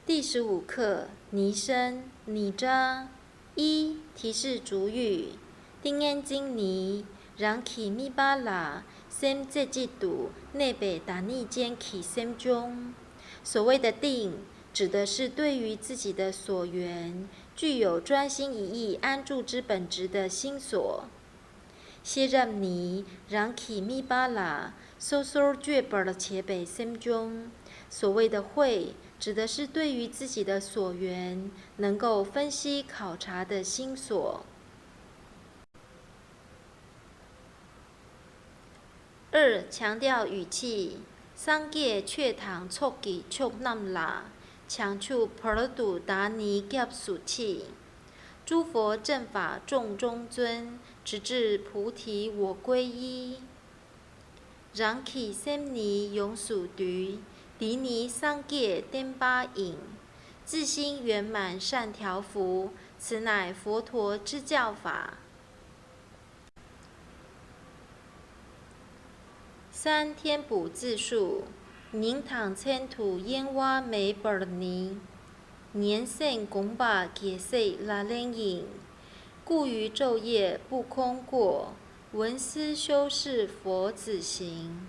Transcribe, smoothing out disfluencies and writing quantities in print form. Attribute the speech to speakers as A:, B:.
A: 第15课拟声拟扎一提示主语丁眼睛尼让起咪巴拉sem这季度内北达逆间起 sem 中。所谓的定，指的是对于自己的所缘具有专心一意安住之本质的心所。歇任尼让起咪巴拉搜搜绝本的且北 sem 中。所谓的会，指的是对于自己的所缘能够分析考察的心所。2. 强调语气，桑界却堂措给丘南拉，强处普尔杜达尼夹属气。诸佛正法众中尊，直至菩提我归依。让起sem尼永属驴。迪尼桑界颠巴引，自心圆满善调伏，此乃佛陀之教法。3. 添补字数，宁躺千土烟蛙梅本尼，年胜拱把解塞拉连引，故于昼夜不空过，闻思修饰佛子行。